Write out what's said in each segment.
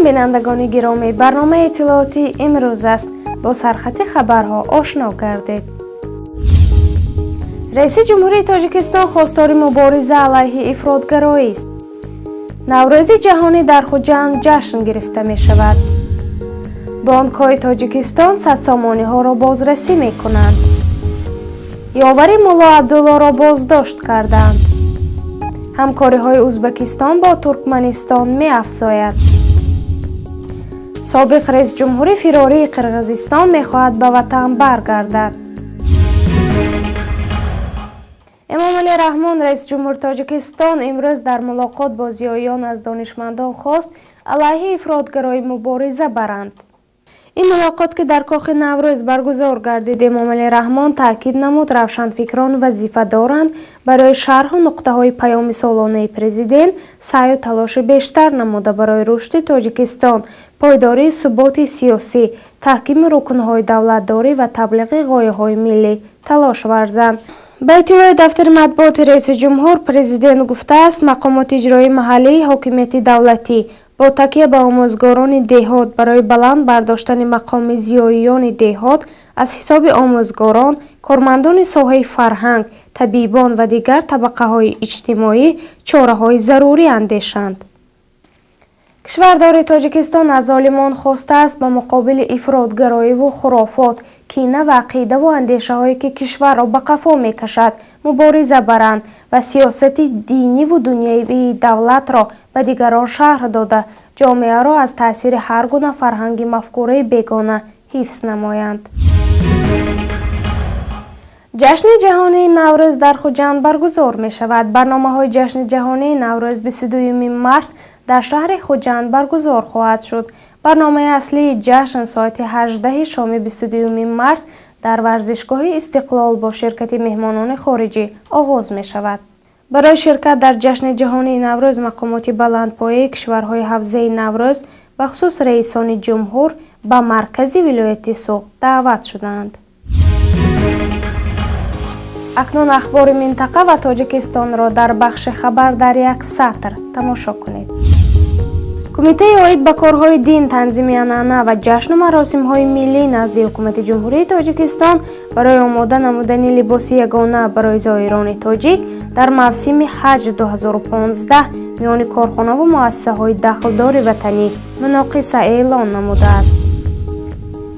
بینندگان گرامی، برنامه اطلاعاتی امروز است. با سرخط خبرها آشنا گردید. رئیس جمهوری تاجیکستان خواستار مبارزه علیه افراتگرایی است. نوروزی جهانی در خوجند جشن گرفته می شود. بانک‌های تاجیکستان سامانی‌ها را بازرسی می کنند. یاوری موللو عبدالله را بازداشت کردند. ҳамкориҳои Узбакистон با ترکمنستان меафзояд. سابق رئیس جمهوری فراری قرغیزستان می‌خواهد به وطن برگردد. эмомалӣ раҳмон رئیس جمهور تاجیکستان امروز در ملاقات با زیایان از دانشمندان خواست علیه افراتگرایی مبارزه برند. این ملاقات که در کاخ نوروز برگزار گردید، эмомалӣ раҳмон تاکید نمود روشنفکران وظیفه دارند برای شرح و نقطه های پیام سالانه پرزیدنت سعی و تلاش بیشتر نموده برای رشد تاجیکستان، پایداری ثبات سیاسی، تحکیم رکنهای دولتداری و تبلیغ غایه‌های ملی تلاش ورزند. به اطلاع دفتر مطبوعات رئیس جمهور، پرزیدنت گفته است مقامات اجرایی محلی، حاکمیت دولتی با تکیه به آموزگاران دهات برای بلند برداشتن مقام زیاییان دهات از حساب آموزگاران، کارمندان ساحه فرهنگ، طبیبان و دیگر طبقه های اجتماعی چاره های ضروری اندیشند. کشوردار تاجیکستان از ظالمان خواسته است به مقابل افراتگرایی و خرافات، کینه و عقیده و اندیشه هایی که کشور را به قفا می کشد مبارزه برند و سیاست دینی و دنیوی دولت را به دیگران شرح داده جامعه را از تاثیر هر گونه فرهنگ مفکوره بیگانه حفظ نمایند. جشن جهانی نوروز در خوجند برگزار می شود. برنامه های جشن جهانی نوروز 22 مارس در شهر خوجند برگزار خواهد شد. برنامه اصلی جشن ساعت 18 شام 22 مارس در ورزشگاه استقلال با شرکت مهمانان خارجی آغاز می شود. برای شرکت در جشن جهانی نوروز مقامات بلندپایه کشورهای حوزه نوروز و خصوص رئیسان جمهور به مرکز ولایت سوغد دعوت شدند. اکنون اخبار منطقه و تاجیکستان را در بخش خبر در یک سطر تماشا کنید. کمیته اید به کارهای دین، تنظیم عنعنه و جشن و مراسم‌های ملی نزد حکومت جمهوری تاجیکستان برای آماده نمودن لباس یگانه برای زائران تاجیک در موسم حج 2015 میان کارخانه و مؤسسه‌های دخلدار وطنی مناقصه اعلان نموده است.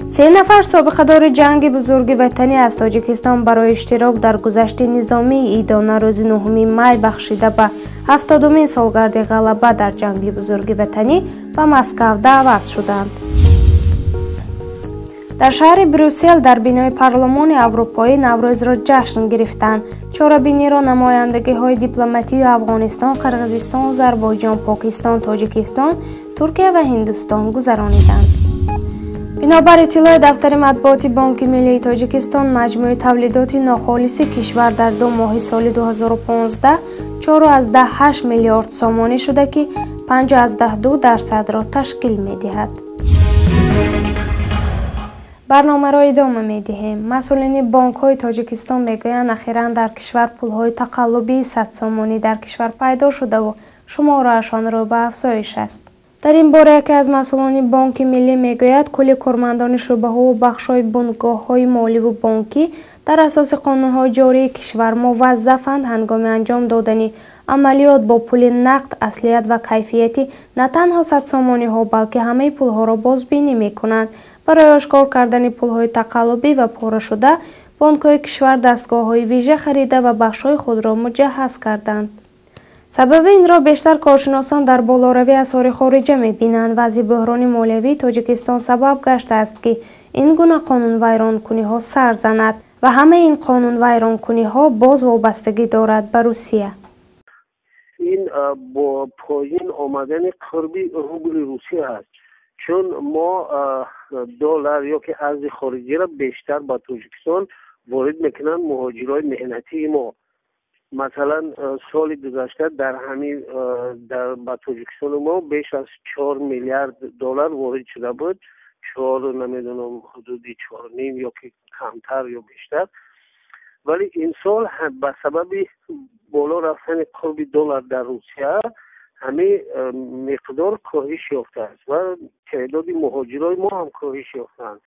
3 نفر سابقه‌دار جنگ بزرگ وطنی از تاجیکستان برای اشتراک در گذشت نظامی ایدانه روز 9 می بخشیده به 70مین سالگرد غلبه در جنگ بزرگ وطنی به مسکو دعوت شدند. در شهر بروکسل در بینای پارلمان اروپایی نوروز را جشن گرفتند. چاره‌بینی را نمایندگی‌های دیپلماتی افغانستان، قرغیزستان، آذربایجان، پاکستان، تاجیکستان، ترکیه و هندوستان گذرانیدند. بنابر اطلاع دفتر مطبوعات بانک ملی تاجیکستان، مجموع تولیدات ناخالص کشور در 2 ماه سال 2015 4.8 میلیارد سامانی شده که 5.2% را تشکیل می دهد. برنامه را ادامه می دهیم. مسئولین بانک‌های تاجیکستان میگویند اخیراً در کشور پول‌های تقلبی 100 سامانی در کشور پیدا شده و شماره‌شان را به افزایش است. در این باره یکی از مسئولان بانک ملی میگوید کل کارمندان شعبه‌ها و بخش‌های بنگاه‌های مالی و بانکی در اساس قانون‌های جاری کشور موظفند هنگام انجام دادن عملیات با پول نقد اصلیت و کیفیتی نه تنها 100 سامانی‌ها بلکه همه پول‌ها را بازبینی می‌کنند. برای آشکار کردن پول‌های تقلبی و پاره شده، بانک‌های کشور دستگاه‌های ویژه خریده و بخش‌های خود را مجهز کردند. سبب این را بیشتر کارشناسان در بالاروی اسعار خارجه می‌بینند. وضع بحران مالیوی تاجیکستان سبب گشته است که این گونه قانون ویرانکنی‌ها سر زند و همه این قانون ویرانکنی‌ها باز وابستگی دارد به روسیه. این با پایین آمدن قربی روبل روسیه است، چون ما دلار یا که ارز خارجی را بیشتر به تاجیکستان وارد میکنند مهاجرای مهنتی ما. مثلا سال گذشته در همین با تاجیکستان ما بیش از 4 میلیارد دلار وارد شده بود. 4 نمیدونم حدودی 4.5 یا که کمتر یا بیشتر. ولی این سال به سبب بالا رفتن قرب دلار در روسیه همه مقدار کاهش یافته است و تعداد مهاجرای ما هم کاهش یافتند.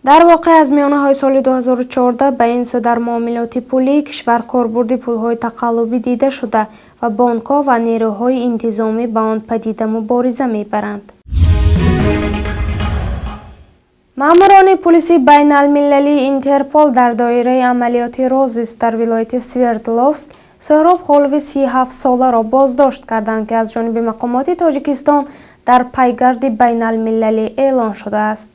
در واقع از میانه‌های سال 2014 به این سو در معاملات پولی کشور کاربرد پول‌های تقلبی دیده شده و بانک‌ها و نیروهای انتظامی با آن پدیده مبارزه می‌برند. ماموران پلیسی بین المللی اینترپول در دایره عملیات رازیست در ولایت سوردلوفسک سهراب خولوی 37 ساله را بازداشت کردند که از جانب مقامات تاجیکستان در پایگرد بین المللی اعلان شده است.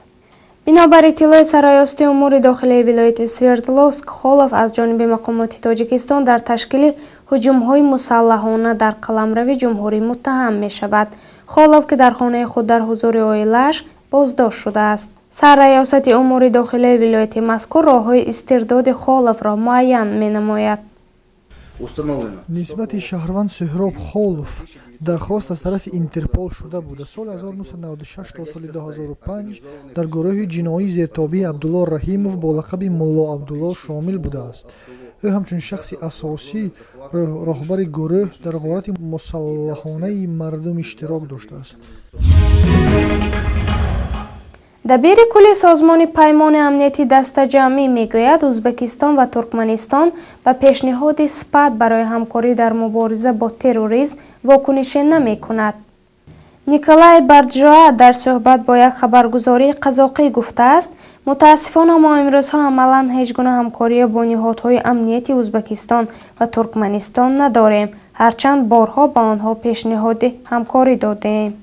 بنابر اطلاع سرایاستی امور داخلی ولایت سوردلوفسک، خولوف از جانب مقامات تاجیکستان در تشکیل هجوم‌های مسلحانه در قلمرو جمهوری متهم می‌شود. خولوف که در خانه خود در حضور عائله‌اش بازداشت شده است. سرایاست امور داخلی ولایت مذکور راه‌های استرداد خولوف را معین می‌نماید. نسبت شهروند سهراب خولوف درخواست از طرف اینترپول شده بود. سال 1996 تا سال 2005 در گروه جنایی زیرتابی عبدالله رحیموف با لقب مولو عبدullo شامل بوده است. او همچون شخص اساسی رهبر گروه در غارت مسلحانه مردم اشتراک داشته است. دبیر کل سازمان پیمان امنیتی دست جمعی میگوید ازبکستان و ترکمنستان به پیشنهاد سپد برای همکاری در مبارزه با تروریسم واکنش نمی کند. نیکولای بردژوا در صحبت با یک خبرگزاری قزاقی گفته است متاسفانه ما امروزها عملا هیچ گونه همکاری با نهادهای امنیتی ازبکستان و ترکمنستان نداریم، هرچند بارها با آنها پیشنهاد همکاری دادیم.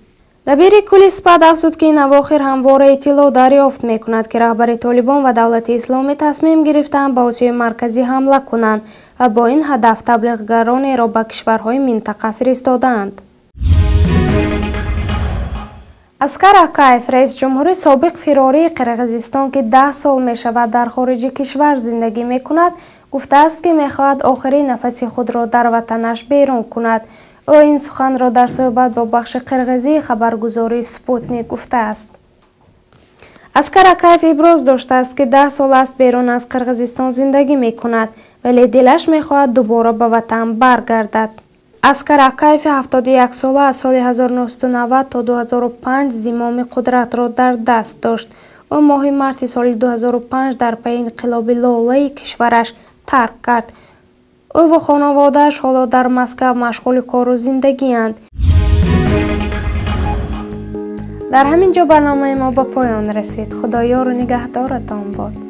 دبیر کل سپد افزود که این اواخر همواره اطلاع دریافت می کند که رهبر طالبان و دولت اسلامی تصمیم گرفتند به آسیای مرکزی حمله کنند و با این هدف تبلیغگرانی را به کشورهای منطقه فرستادند. اسکر اکایف، رئیس جمهور سابق فراری قرقیزستان که 10 سال می شود در خارج کشور زندگی می کند، گفته است که می خواهد آخرین نفس خود را در وطنش بیرون کند. او این سخن را در صحبت با بخش قرقیزی خبرگزاری سپوتنیک گفته است. اسکر اکایف ابراز داشته است که 10 سال است بیرون از قرقیزستان زندگی می کند ولی دلش می خواهد دوباره به وطن برگردد. اسکر اکایف 71 ساله از سال 1990 تا 2005 زمام قدرت را در دست داشت. او ماه مارس سال 2005 در پی انقلاب لاله‌ای کشورش ترک کرد. او و خانواده‌اش حالا در مسکو مشغول کار و زندگی اند. در همین جا برنامه ما به پایان رسید. خدایا رو نگهدارتان باد.